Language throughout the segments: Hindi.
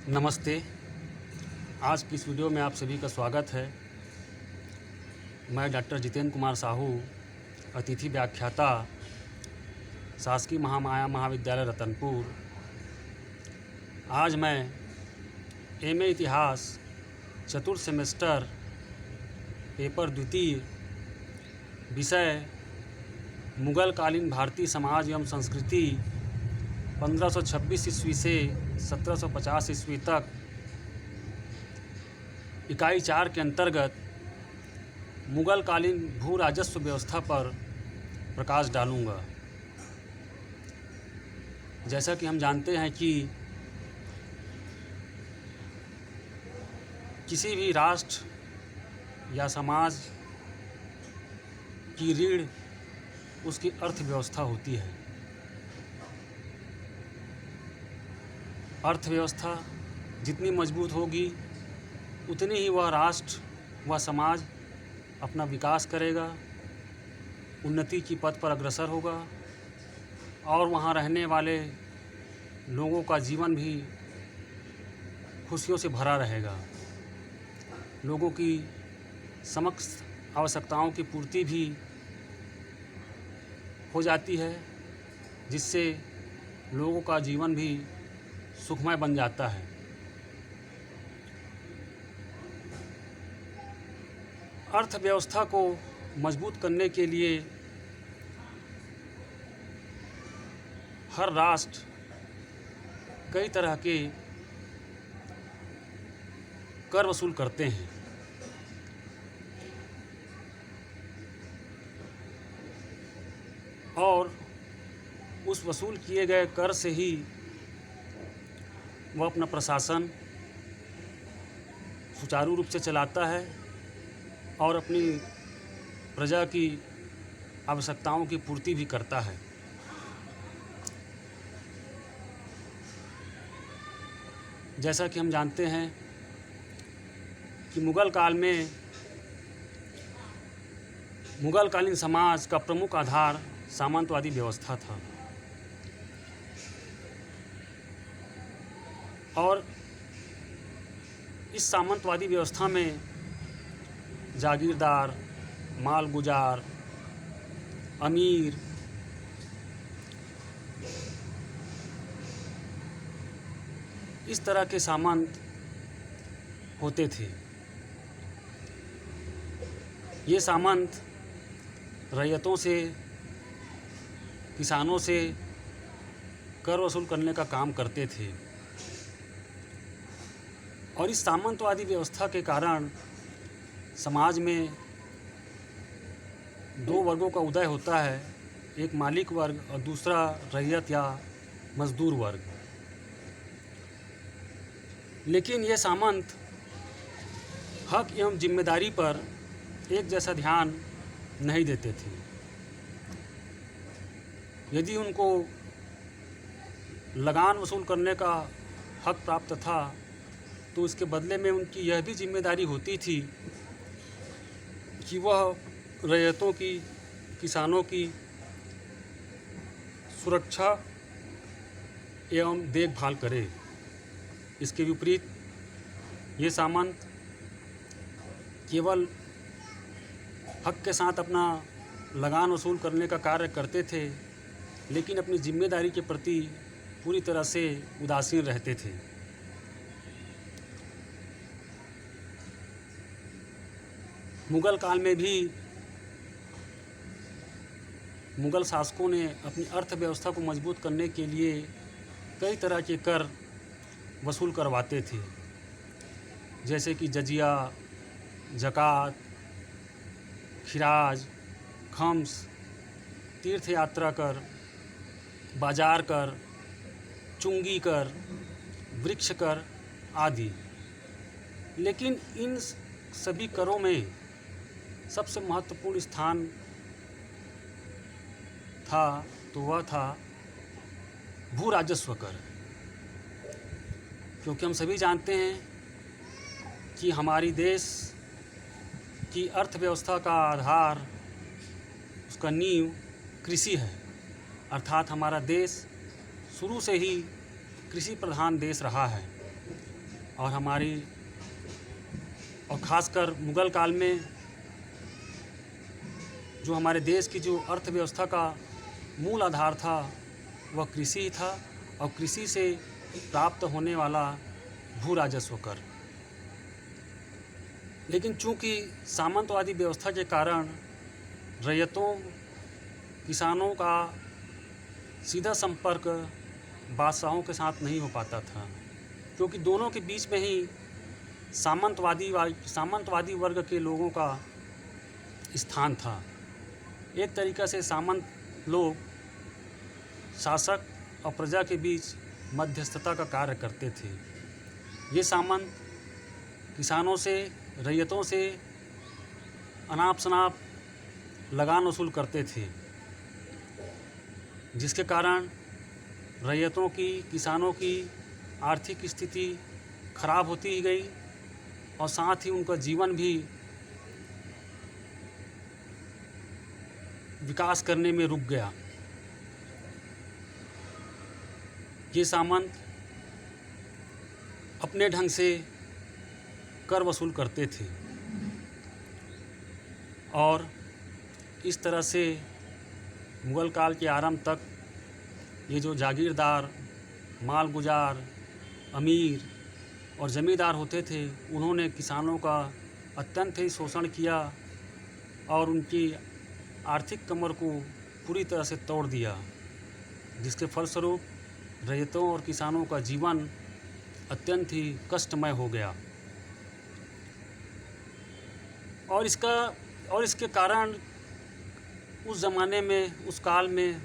नमस्ते। आज की इस वीडियो में आप सभी का स्वागत है। मैं डॉक्टर जितेंद्र कुमार साहू, अतिथि व्याख्याता, शासकीय महामाया महाविद्यालय रतनपुर। आज मैं एमए इतिहास चतुर्थ सेमेस्टर पेपर द्वितीय विषय मुग़ल कालीन भारतीय समाज एवं संस्कृति 1526 ईस्वी से 1750 ईस्वी तक इकाई 4 के अंतर्गत मुग़ल कालीन भू राजस्व व्यवस्था पर प्रकाश डालूँगा। जैसा कि हम जानते हैं कि किसी भी राष्ट्र या समाज की रीढ़ उसकी अर्थव्यवस्था होती है। अर्थव्यवस्था जितनी मजबूत होगी उतनी ही वह राष्ट्र, वह समाज अपना विकास करेगा, उन्नति की पथ पर अग्रसर होगा और वहाँ रहने वाले लोगों का जीवन भी खुशियों से भरा रहेगा। लोगों की समस्त आवश्यकताओं की पूर्ति भी हो जाती है, जिससे लोगों का जीवन भी सुखमय बन जाता है। अर्थव्यवस्था को मजबूत करने के लिए हर राष्ट्र कई तरह के कर वसूल करते हैं और उस वसूल किए गए कर से ही वह अपना प्रशासन सुचारू रूप से चलाता है और अपनी प्रजा की आवश्यकताओं की पूर्ति भी करता है। जैसा कि हम जानते हैं कि मुग़ल काल में मुग़ल कालीन समाज का प्रमुख आधार सामंतवादी व्यवस्था था और इस सामंतवादी व्यवस्था में जागीरदार, मालगुजार, अमीर, इस तरह के सामंत होते थे। ये सामंत रैयतों से, किसानों से कर वसूल करने का काम करते थे और इस सामंतवादी व्यवस्था के कारण समाज में दो वर्गों का उदय होता है, एक मालिक वर्ग और दूसरा रैयत या मजदूर वर्ग। लेकिन ये सामंत हक एवं जिम्मेदारी पर एक जैसा ध्यान नहीं देते थे। यदि उनको लगान वसूल करने का हक प्राप्त था तो उसके बदले में उनकी यह भी जिम्मेदारी होती थी कि वह रैयतों की, किसानों की सुरक्षा एवं देखभाल करे। इसके विपरीत ये सामंत केवल हक के साथ अपना लगान वसूल करने का कार्य करते थे, लेकिन अपनी जिम्मेदारी के प्रति पूरी तरह से उदासीन रहते थे। मुग़ल काल में भी मुग़ल शासकों ने अपनी अर्थव्यवस्था को मजबूत करने के लिए कई तरह के कर वसूल करवाते थे, जैसे कि जजिया, ज़कात, खिराज, खम्स, तीर्थ यात्रा कर, बाजार कर, चुंगी कर, वृक्ष कर आदि। लेकिन इन सभी करों में सबसे महत्वपूर्ण स्थान था तो वह था भू राजस्व कर, क्योंकि हम सभी जानते हैं कि हमारी देश की अर्थव्यवस्था का आधार, उसका नींव कृषि है। अर्थात हमारा देश शुरू से ही कृषि प्रधान देश रहा है और हमारी और ख़ासकर मुग़ल काल में जो हमारे देश की जो अर्थव्यवस्था का मूल आधार था वह कृषि ही था, और कृषि से प्राप्त होने वाला भू राजस्व कर। लेकिन चूंकि सामंतवादी व्यवस्था के कारण रैयतों किसानों का सीधा संपर्क बादशाहों के साथ नहीं हो पाता था, क्योंकि दोनों के बीच में ही सामंतवादी वर्ग के लोगों का स्थान था। एक तरीक़ा से सामंत लोग शासक और प्रजा के बीच मध्यस्थता का कार्य करते थे। ये सामंत किसानों से, रैयतों से अनाप शनाप लगान वसूल करते थे, जिसके कारण रैयतों की, किसानों की आर्थिक स्थिति खराब होती ही गई और साथ ही उनका जीवन भी विकास करने में रुक गया। ये सामंत अपने ढंग से कर वसूल करते थे और इस तरह से मुग़ल काल के आरंभ तक ये जो जागीरदार, मालगुजार, अमीर और ज़मींदार होते थे, उन्होंने किसानों का अत्यंत ही शोषण किया और उनकी आर्थिक कमर को पूरी तरह से तोड़ दिया, जिसके फलस्वरूप रैयतों और किसानों का जीवन अत्यंत ही कष्टमय हो गया। और इसके कारण उस ज़माने में, उस काल में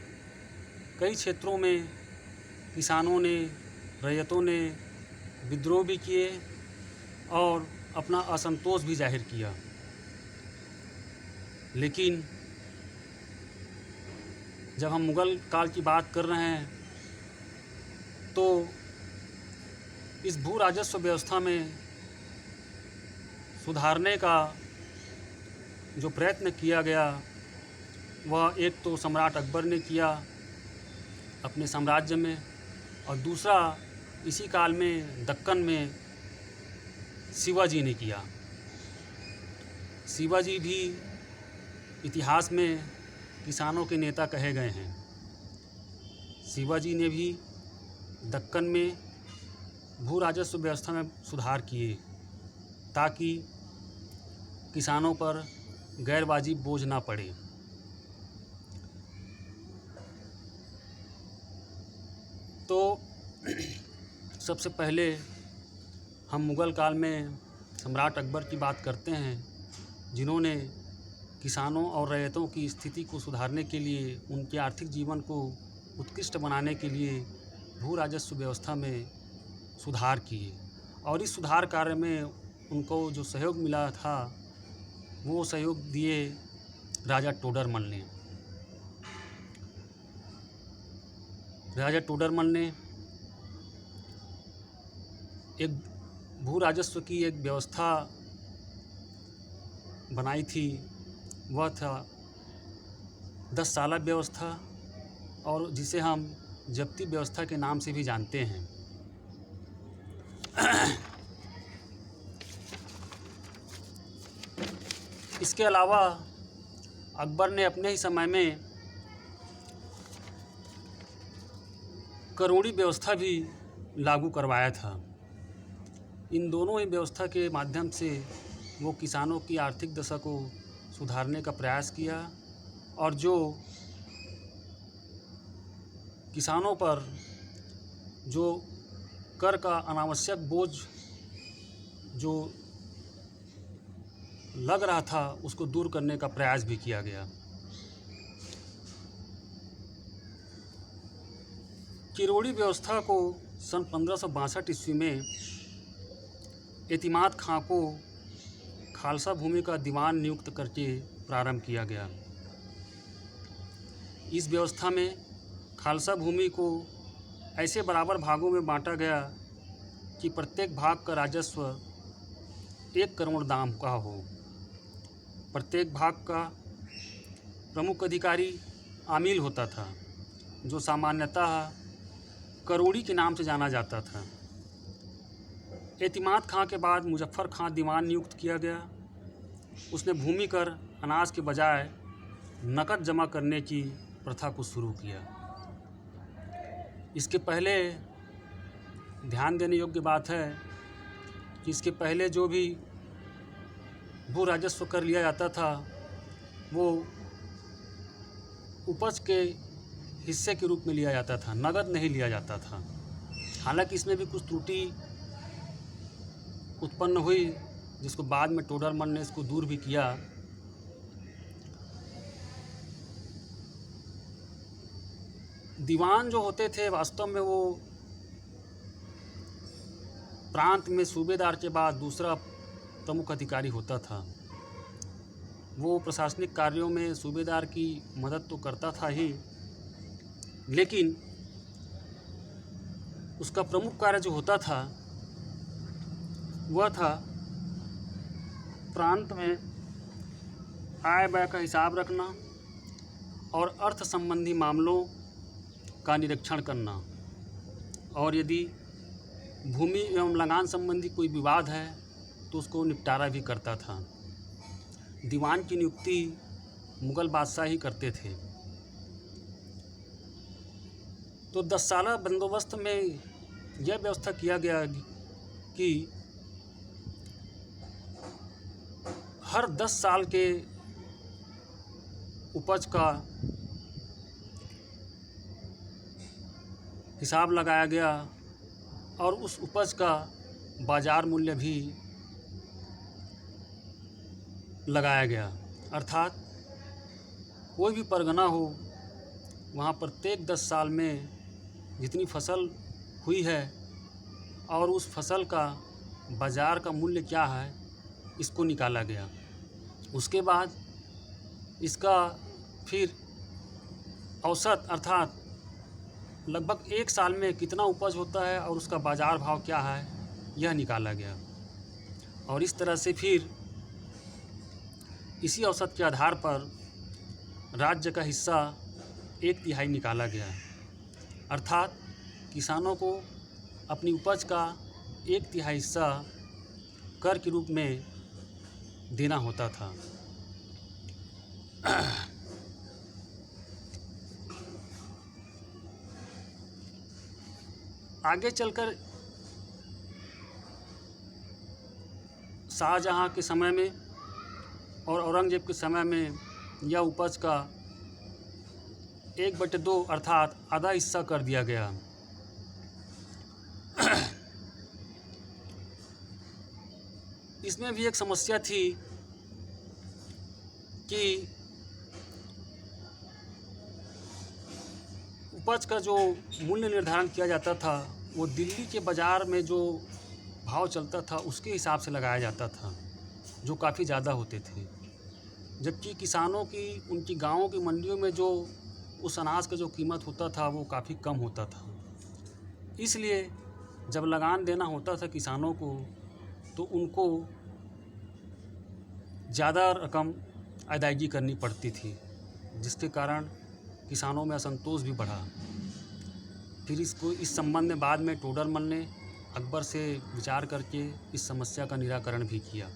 कई क्षेत्रों में किसानों ने, रैयतों ने विद्रोह भी किए और अपना असंतोष भी जाहिर किया। लेकिन जब हम मुग़ल काल की बात कर रहे हैं तो इस भू राजस्व व्यवस्था में सुधारने का जो प्रयत्न किया गया वह एक तो सम्राट अकबर ने किया अपने साम्राज्य में, और दूसरा इसी काल में दक्कन में शिवाजी ने किया। शिवाजी भी इतिहास में किसानों के नेता कहे गए हैं। शिवाजी ने भी दक्कन में भू राजस्व व्यवस्था में सुधार किए ताकि किसानों पर गैर वाजिब बोझ ना पड़े। तो सबसे पहले हम मुग़ल काल में सम्राट अकबर की बात करते हैं, जिन्होंने किसानों और रैयतों की स्थिति को सुधारने के लिए, उनके आर्थिक जीवन को उत्कृष्ट बनाने के लिए भू राजस्व व्यवस्था में सुधार किए। और इस सुधार कार्य में उनको जो सहयोग मिला था वो सहयोग दिए राजा टोडरमल ने। राजा टोडरमल ने एक भू राजस्व की एक व्यवस्था बनाई थी, वह था 10 साला व्यवस्था, और जिसे हम जब्ती व्यवस्था के नाम से भी जानते हैं। इसके अलावा अकबर ने अपने ही समय में करोड़ी व्यवस्था भी लागू करवाया था। इन दोनों ही व्यवस्था के माध्यम से वो किसानों की आर्थिक दशा को सुधारने का प्रयास किया, और जो किसानों पर जो कर का अनावश्यक बोझ जो लग रहा था उसको दूर करने का प्रयास भी किया गया। किरोड़ी व्यवस्था को सन 1562 ईस्वी में एतिमाद खां को खालसा भूमि का दीवान नियुक्त करके प्रारंभ किया गया। इस व्यवस्था में खालसा भूमि को ऐसे बराबर भागों में बांटा गया कि प्रत्येक भाग का राजस्व 1 करोड़ दाम का हो। प्रत्येक भाग का प्रमुख अधिकारी आमिल होता था, जो सामान्यतः करोड़ी के नाम से जाना जाता था। एतिमाद खां के बाद मुजफ्फ़र खां दीवान नियुक्त किया गया। उसने भूमि कर अनाज के बजाय नकद जमा करने की प्रथा को शुरू किया। इसके पहले ध्यान देने योग्य बात है कि इसके पहले जो भी भू राजस्व कर लिया जाता था वो उपज के हिस्से के रूप में लिया जाता था, नगद नहीं लिया जाता था। हालांकि इसमें भी कुछ त्रुटि उत्पन्न हुई जिसको बाद में टोडरमल ने इसको दूर भी किया। दीवान जो होते थे वास्तव में वो प्रांत में सूबेदार के बाद दूसरा प्रमुख अधिकारी होता था। वो प्रशासनिक कार्यों में सूबेदार की मदद तो करता था ही, लेकिन उसका प्रमुख कार्य जो होता था वह था प्रांत में आय व्यय का हिसाब रखना और अर्थ संबंधी मामलों का निरीक्षण करना, और यदि भूमि एवं लगान संबंधी कोई विवाद है तो उसको निपटारा भी करता था। दीवान की नियुक्ति मुग़ल बादशाह ही करते थे। तो 10 साला बंदोबस्त में यह व्यवस्था किया गया कि हर 10 साल के उपज का हिसाब लगाया गया और उस उपज का बाज़ार मूल्य भी लगाया गया। अर्थात कोई भी परगना हो वहाँ प्रत्येक 10 साल में जितनी फसल हुई है और उस फसल का बाज़ार का मूल्य क्या है इसको निकाला गया। उसके बाद इसका फिर औसत अर्थात लगभग 1 साल में कितना उपज होता है और उसका बाज़ार भाव क्या है यह निकाला गया। और इस तरह से फिर इसी औसत के आधार पर राज्य का हिस्सा 1/3 निकाला गया। अर्थात किसानों को अपनी उपज का 1/3 हिस्सा कर के रूप में देना होता था। आगे चलकर शाहजहाँ के समय में और औरंगजेब के समय में यह उपज का 1/2 अर्थात आधा हिस्सा कर दिया गया। इसमें भी एक समस्या थी कि उपज का जो मूल्य निर्धारण किया जाता था वो दिल्ली के बाज़ार में जो भाव चलता था उसके हिसाब से लगाया जाता था, जो काफ़ी ज़्यादा होते थे, जबकि किसानों की उनकी गाँवों की मंडियों में जो उस अनाज का जो कीमत होता था वो काफ़ी कम होता था। इसलिए जब लगान देना होता था किसानों को तो उनको ज़्यादा रकम अदायगी करनी पड़ती थी, जिसके कारण किसानों में असंतोष भी बढ़ा। फिर इस संबंध में बाद में टोडरमल ने अकबर से विचार करके इस समस्या का निराकरण भी किया।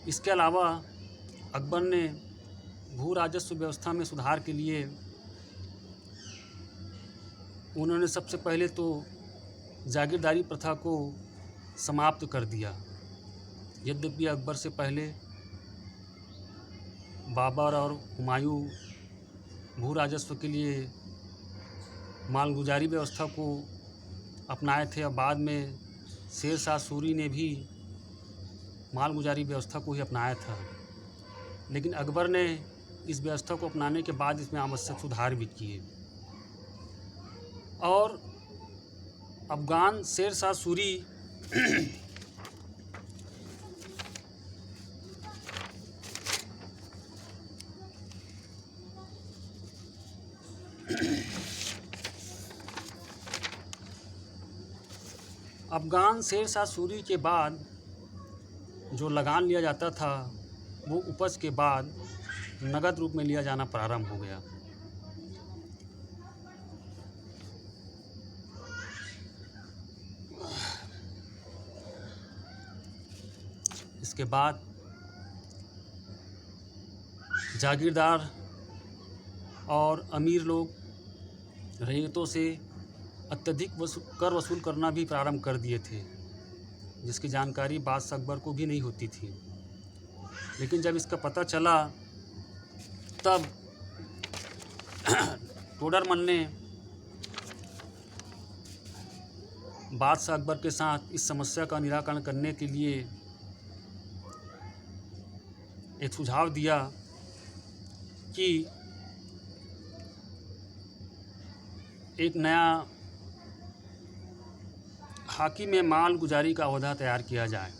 इसके अलावा अकबर ने भू राजस्व व्यवस्था में सुधार के लिए उन्होंने सबसे पहले तो जागीरदारी प्रथा को समाप्त कर दिया। यद्यपि अकबर से पहले बाबर और हुमायूं भू राजस्व के लिए मालगुजारी व्यवस्था को अपनाए थे और बाद में शेर शाह सूरी ने भी मालगुजारी व्यवस्था को ही अपनाया था, लेकिन अकबर ने इस व्यवस्था को अपनाने के बाद इसमें आवश्यक सुधार भी किए। और अफगान शेर शाह सूरी अफगान शेर शाह सूरी के बाद जो लगान लिया जाता था वो उपज के बाद नगद रूप में लिया जाना प्रारंभ हो गया। उसके बाद जागीरदार और अमीर लोग रईयतों से अत्यधिक कर वसूल करना भी प्रारंभ कर दिए थे, जिसकी जानकारी बादशाह अकबर को भी नहीं होती थी। लेकिन जब इसका पता चला तब टोडरमल ने बादशाह अकबर के साथ इस समस्या का निराकरण करने के लिए एक सुझाव दिया कि एक नया हाकिम माल गुजारी का ओहदा तैयार किया जाए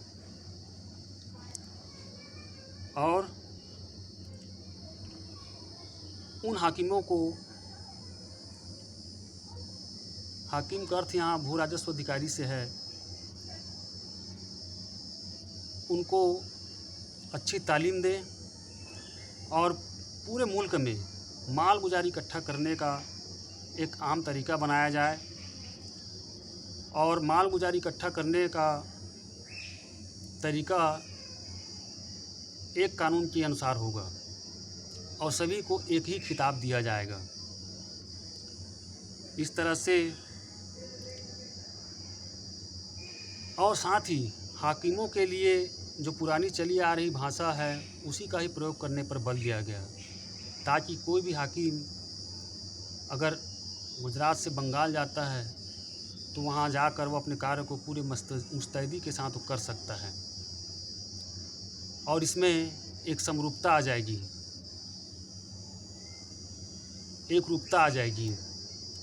और उन हाकिमों को, हाकिम का अर्थ यहाँ भू राजस्व अधिकारी से है, उनको अच्छी तालीम दें और पूरे मुल्क में माल गुजारी इकट्ठा करने का एक आम तरीका बनाया जाए और माल गुजारी इकट्ठा करने का तरीका एक कानून के अनुसार होगा और सभी को एक ही खिताब दिया जाएगा। इस तरह से और साथ ही हाकिमों के लिए जो पुरानी चली आ रही भाषा है उसी का ही प्रयोग करने पर बल दिया गया, ताकि कोई भी हाकिम अगर गुजरात से बंगाल जाता है तो वहाँ जाकर वो अपने कार्य को पूरे मुस्तैदी के साथ कर सकता है और इसमें एक समरूपता आ जाएगी, एक रूपता आ जाएगी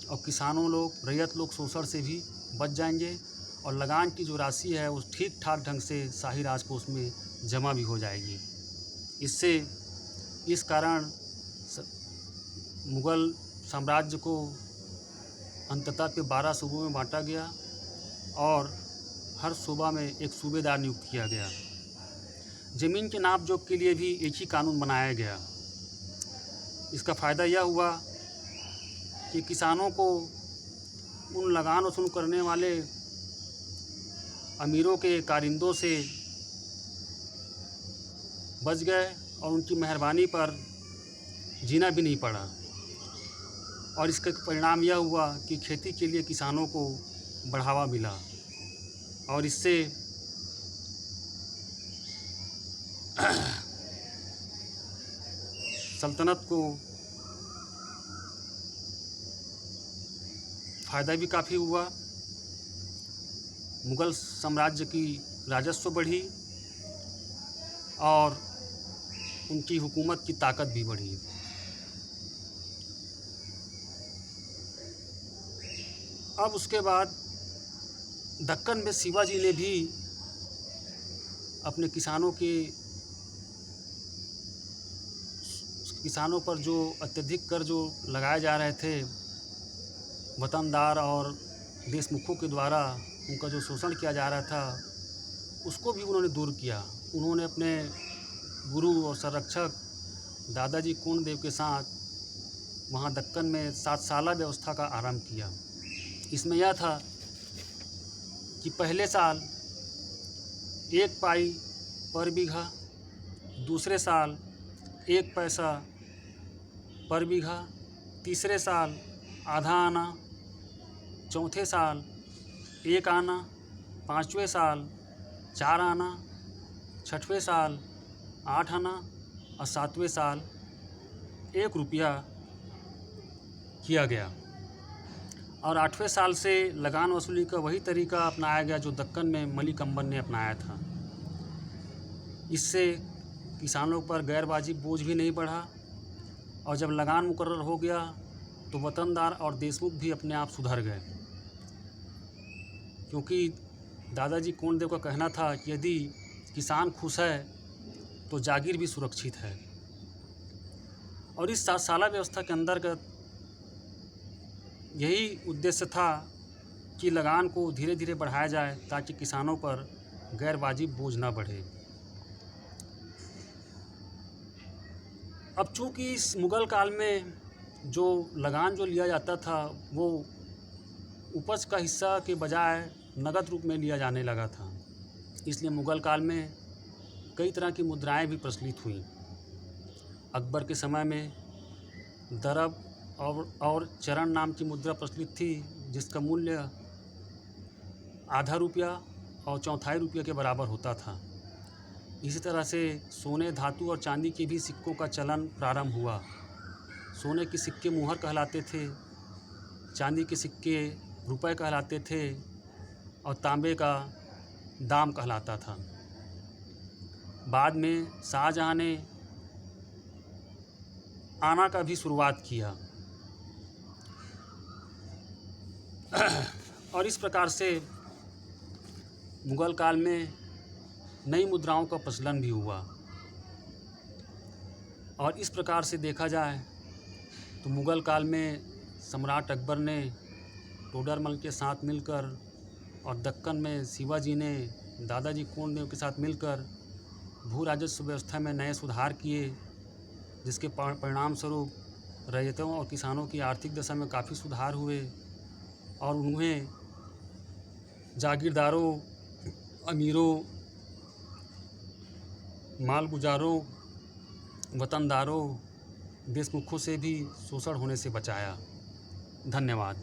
और किसानों लोग, रैयत लोग शोषण से भी बच जाएंगे और लगान की जो राशि है वो ठीक ठाक ढंग से शाही राजकोष में जमा भी हो जाएगी। इससे इस कारण मुग़ल साम्राज्य को अंततः पे 12 सूबों में बांटा गया और हर सूबा में एक सूबेदार नियुक्त किया गया। ज़मीन के नाप जोख के लिए भी एक ही कानून बनाया गया। इसका फ़ायदा यह हुआ कि किसानों को उन लगान वसूल करने वाले अमीरों के कारिंदों से बच गए और उनकी मेहरबानी पर जीना भी नहीं पड़ा और इसका परिणाम यह हुआ कि खेती के लिए किसानों को बढ़ावा मिला और इससे सल्तनत को फ़ायदा भी काफ़ी हुआ। मुग़ल साम्राज्य की राजस्व बढ़ी और उनकी हुकूमत की ताकत भी बढ़ी। अब उसके बाद दक्कन में शिवाजी ने भी अपने किसानों पर जो अत्यधिक कर जो लगाए जा रहे थे वतनदार और देशमुखों के द्वारा, उनका जो शोषण किया जा रहा था उसको भी उन्होंने दूर किया। उन्होंने अपने गुरु और संरक्षक दादाजी कोंडदेव के साथ वहाँ दक्कन में 7 साला व्यवस्था का आरंभ किया। इसमें यह था कि पहले साल 1 पाई पर बीघा, दूसरे साल 1 पैसा पर बीघा, तीसरे साल आधा आना, चौथे साल 1 आना, 5वें साल 4 आना, 6वें साल 8 आना और 7वें साल 1 रुपया किया गया। और 8वें साल से लगान वसूली का वही तरीका अपनाया गया जो दक्कन में मलिक अंबर ने अपनाया था। इससे किसानों पर गैर वाजिब बोझ भी नहीं बढ़ा और जब लगान मुकर्रर हो गया तो वतनदार और देशमुख भी अपने आप सुधर गए, क्योंकि दादाजी कोंडदेव का कहना था कि यदि किसान खुश है तो जागीर भी सुरक्षित है। और इस 7 साला व्यवस्था के अंतर्गत यही उद्देश्य था कि लगान को धीरे धीरे बढ़ाया जाए ताकि किसानों पर गैर वाजिब बोझ न बढ़े। अब चूँकि इस मुग़ल काल में जो लगान जो लिया जाता था वो उपज का हिस्सा के बजाय नगद रूप में लिया जाने लगा था, इसलिए मुग़ल काल में कई तरह की मुद्राएं भी प्रचलित हुईं। अकबर के समय में दरब और चरण नाम की मुद्रा प्रचलित थी, जिसका मूल्य आधा रुपया और चौथाई रुपये के बराबर होता था। इसी तरह से सोने, धातु और चांदी के भी सिक्कों का चलन प्रारंभ हुआ। सोने के सिक्के मुहर कहलाते थे, चांदी के सिक्के रुपए कहलाते थे और तांबे का दाम कहलाता था। बाद में शाहजहाँ ने आना का भी शुरुआत किया और इस प्रकार से मुग़ल काल में नई मुद्राओं का प्रचलन भी हुआ। और इस प्रकार से देखा जाए तो मुग़ल काल में सम्राट अकबर ने टोडरमल के साथ मिलकर और दक्कन में शिवाजी ने दादाजी कोंडदेव के साथ मिलकर भू राजस्व व्यवस्था में नए सुधार किए, जिसके परिणाम स्वरूप रैयतों और किसानों की आर्थिक दशा में काफ़ी सुधार हुए और उन्हें जागीरदारों, अमीरों, मालगुजारों, वतनदारों, देशमुखों से भी शोषण होने से बचाया। धन्यवाद।